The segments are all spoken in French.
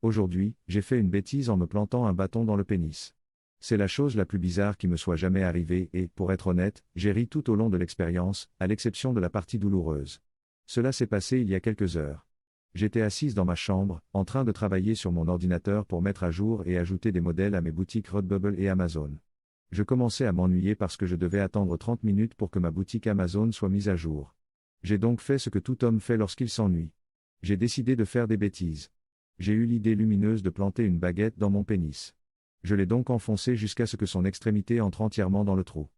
Aujourd'hui, j'ai fait une bêtise en me plantant un bâton dans le pénis. C'est la chose la plus bizarre qui me soit jamais arrivée et, pour être honnête, j'ai ri tout au long de l'expérience, à l'exception de la partie douloureuse. Cela s'est passé il y a quelques heures. J'étais assise dans ma chambre, en train de travailler sur mon ordinateur pour mettre à jour et ajouter des modèles à mes boutiques Redbubble et Amazon. Je commençais à m'ennuyer parce que je devais attendre 30 minutes pour que ma boutique Amazon soit mise à jour. J'ai donc fait ce que tout homme fait lorsqu'il s'ennuie. J'ai décidé de faire des bêtises. J'ai eu l'idée lumineuse de planter une baguette dans mon pénis. Je l'ai donc enfoncé jusqu'à ce que son extrémité entre entièrement dans le trou.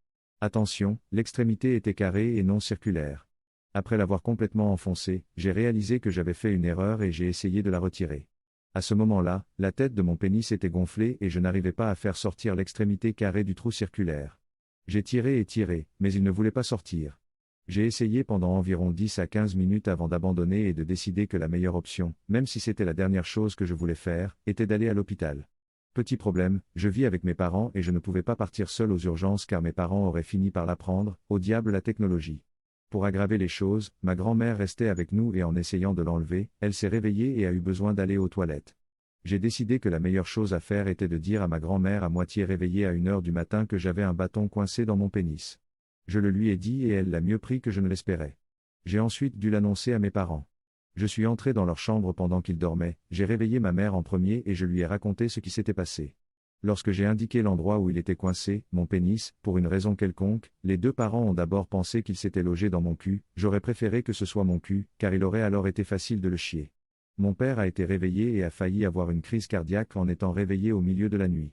Attention, l'extrémité était carrée et non circulaire. Après l'avoir complètement enfoncé, j'ai réalisé que j'avais fait une erreur et j'ai essayé de la retirer. À ce moment-là, la tête de mon pénis était gonflée et je n'arrivais pas à faire sortir l'extrémité carrée du trou circulaire. J'ai tiré et tiré, mais il ne voulait pas sortir. J'ai essayé pendant environ 10 à 15 minutes avant d'abandonner et de décider que la meilleure option, même si c'était la dernière chose que je voulais faire, était d'aller à l'hôpital. Petit problème, je vis avec mes parents et je ne pouvais pas partir seul aux urgences car mes parents auraient fini par l'apprendre, au diable la technologie. Pour aggraver les choses, ma grand-mère restait avec nous et en essayant de l'enlever, elle s'est réveillée et a eu besoin d'aller aux toilettes. J'ai décidé que la meilleure chose à faire était de dire à ma grand-mère à moitié réveillée à 1 heure du matin que j'avais un bâton coincé dans mon pénis. Je le lui ai dit et elle l'a mieux pris que je ne l'espérais. J'ai ensuite dû l'annoncer à mes parents. Je suis entré dans leur chambre pendant qu'ils dormaient, j'ai réveillé ma mère en premier et je lui ai raconté ce qui s'était passé. Lorsque j'ai indiqué l'endroit où il était coincé, mon pénis, pour une raison quelconque, les deux parents ont d'abord pensé qu'il s'était logé dans mon cul, j'aurais préféré que ce soit mon cul, car il aurait alors été facile de le chier. Mon père a été réveillé et a failli avoir une crise cardiaque en étant réveillé au milieu de la nuit.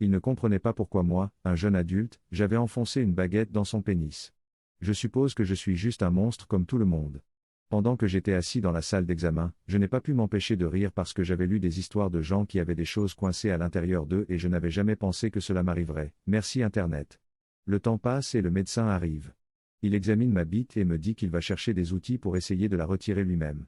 Il ne comprenait pas pourquoi moi, un jeune adulte, j'avais enfoncé une baguette dans son pénis. Je suppose que je suis juste un monstre comme tout le monde. Pendant que j'étais assis dans la salle d'examen, je n'ai pas pu m'empêcher de rire parce que j'avais lu des histoires de gens qui avaient des choses coincées à l'intérieur d'eux et je n'avais jamais pensé que cela m'arriverait. Merci Internet. Le temps passe et le médecin arrive. Il examine ma bite et me dit qu'il va chercher des outils pour essayer de la retirer lui-même.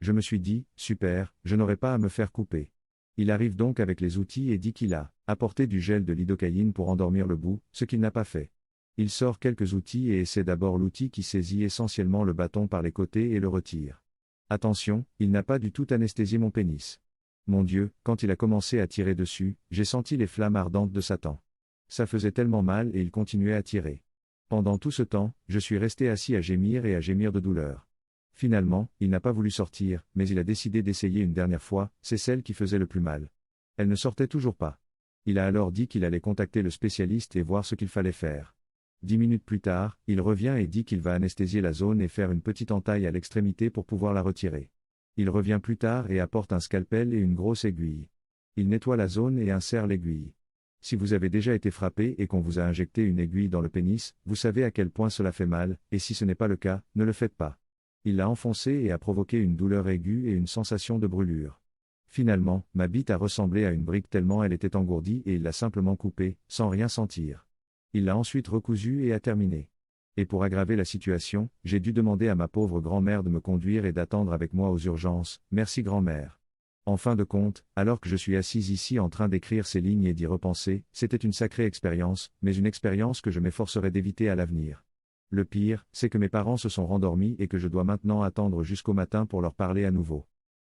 Je me suis dit, super, je n'aurai pas à me faire couper. Il arrive donc avec les outils et dit qu'il a apporté du gel de lidocaïne pour endormir le bout, ce qu'il n'a pas fait. Il sort quelques outils et essaie d'abord l'outil qui saisit essentiellement le bâton par les côtés et le retire. Attention, il n'a pas du tout anesthésié mon pénis. Mon Dieu, quand il a commencé à tirer dessus, j'ai senti les flammes ardentes de Satan. Ça faisait tellement mal et il continuait à tirer. Pendant tout ce temps, je suis resté assis à gémir et à gémir de douleur. Finalement, il n'a pas voulu sortir, mais il a décidé d'essayer une dernière fois, c'est celle qui faisait le plus mal. Elle ne sortait toujours pas. Il a alors dit qu'il allait contacter le spécialiste et voir ce qu'il fallait faire. 10 minutes plus tard, il revient et dit qu'il va anesthésier la zone et faire une petite entaille à l'extrémité pour pouvoir la retirer. Il revient plus tard et apporte un scalpel et une grosse aiguille. Il nettoie la zone et insère l'aiguille. Si vous avez déjà été frappé et qu'on vous a injecté une aiguille dans le pénis, vous savez à quel point cela fait mal, et si ce n'est pas le cas, ne le faites pas. Il l'a enfoncé et a provoqué une douleur aiguë et une sensation de brûlure. Finalement, ma bite a ressemblé à une brique tellement elle était engourdie et il l'a simplement coupée, sans rien sentir. Il l'a ensuite recousue et a terminé. Et pour aggraver la situation, j'ai dû demander à ma pauvre grand-mère de me conduire et d'attendre avec moi aux urgences, merci grand-mère. En fin de compte, alors que je suis assise ici en train d'écrire ces lignes et d'y repenser, c'était une sacrée expérience, mais une expérience que je m'efforcerai d'éviter à l'avenir. Le pire, c'est que mes parents se sont rendormis et que je dois maintenant attendre jusqu'au matin pour leur parler à nouveau.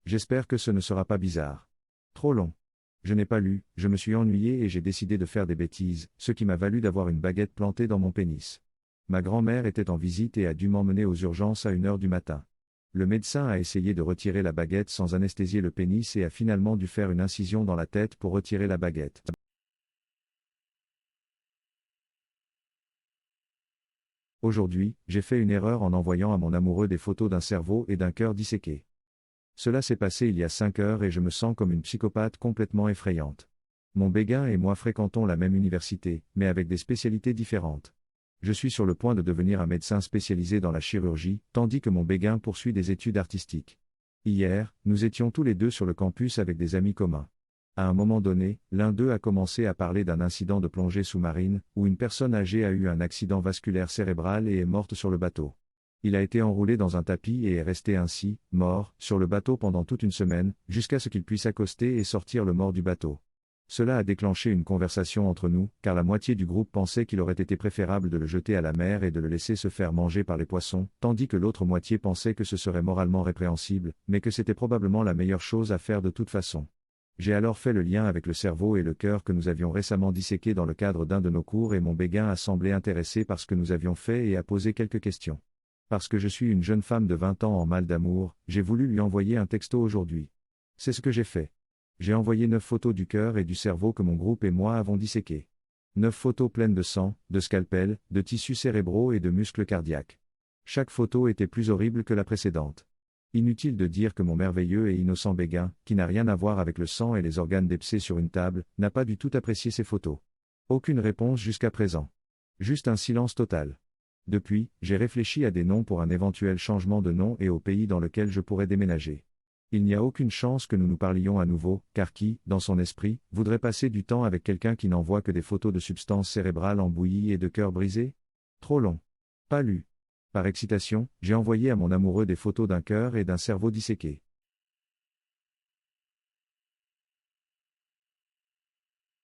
J'espère que ce ne sera pas bizarre. Trop long. Je n'ai pas lu, je me suis ennuyé et j'ai décidé de faire des bêtises, ce qui m'a valu d'avoir une baguette plantée dans mon pénis. Ma grand-mère était en visite et a dû m'emmener aux urgences à 1 heure du matin. Le médecin a essayé de retirer la baguette sans anesthésier le pénis et a finalement dû faire une incision dans la tête pour retirer la baguette. Aujourd'hui, j'ai fait une erreur en envoyant à mon amoureux des photos d'un cerveau et d'un cœur disséqués. Cela s'est passé il y a 5 heures et je me sens comme une psychopathe complètement effrayante. Mon béguin et moi fréquentons la même université, mais avec des spécialités différentes. Je suis sur le point de devenir un médecin spécialisé dans la chirurgie, tandis que mon béguin poursuit des études artistiques. Hier, nous étions tous les deux sur le campus avec des amis communs. À un moment donné, l'un d'eux a commencé à parler d'un incident de plongée sous-marine, où une personne âgée a eu un accident vasculaire cérébral et est morte sur le bateau. Il a été enroulé dans un tapis et est resté ainsi, mort, sur le bateau pendant toute une semaine, jusqu'à ce qu'il puisse accoster et sortir le mort du bateau. Cela a déclenché une conversation entre nous, car la moitié du groupe pensait qu'il aurait été préférable de le jeter à la mer et de le laisser se faire manger par les poissons, tandis que l'autre moitié pensait que ce serait moralement répréhensible, mais que c'était probablement la meilleure chose à faire de toute façon. J'ai alors fait le lien avec le cerveau et le cœur que nous avions récemment disséqué dans le cadre d'un de nos cours et mon béguin a semblé intéressé par ce que nous avions fait et a posé quelques questions. Parce que je suis une jeune femme de 20 ans en mal d'amour, j'ai voulu lui envoyer un texto aujourd'hui. C'est ce que j'ai fait. J'ai envoyé 9 photos du cœur et du cerveau que mon groupe et moi avons disséqués. 9 photos pleines de sang, de scalpels, de tissus cérébraux et de muscles cardiaques. Chaque photo était plus horrible que la précédente. Inutile de dire que mon merveilleux et innocent béguin, qui n'a rien à voir avec le sang et les organes dépecés sur une table, n'a pas du tout apprécié ces photos. Aucune réponse jusqu'à présent. Juste un silence total. Depuis, j'ai réfléchi à des noms pour un éventuel changement de nom et au pays dans lequel je pourrais déménager. Il n'y a aucune chance que nous nous parlions à nouveau, car qui, dans son esprit, voudrait passer du temps avec quelqu'un qui n'envoie que des photos de substances cérébrales en bouillie et de cœurs brisés? Trop long. Pas lu. Par excitation, j'ai envoyé à mon amoureux des photos d'un cœur et d'un cerveau disséqués.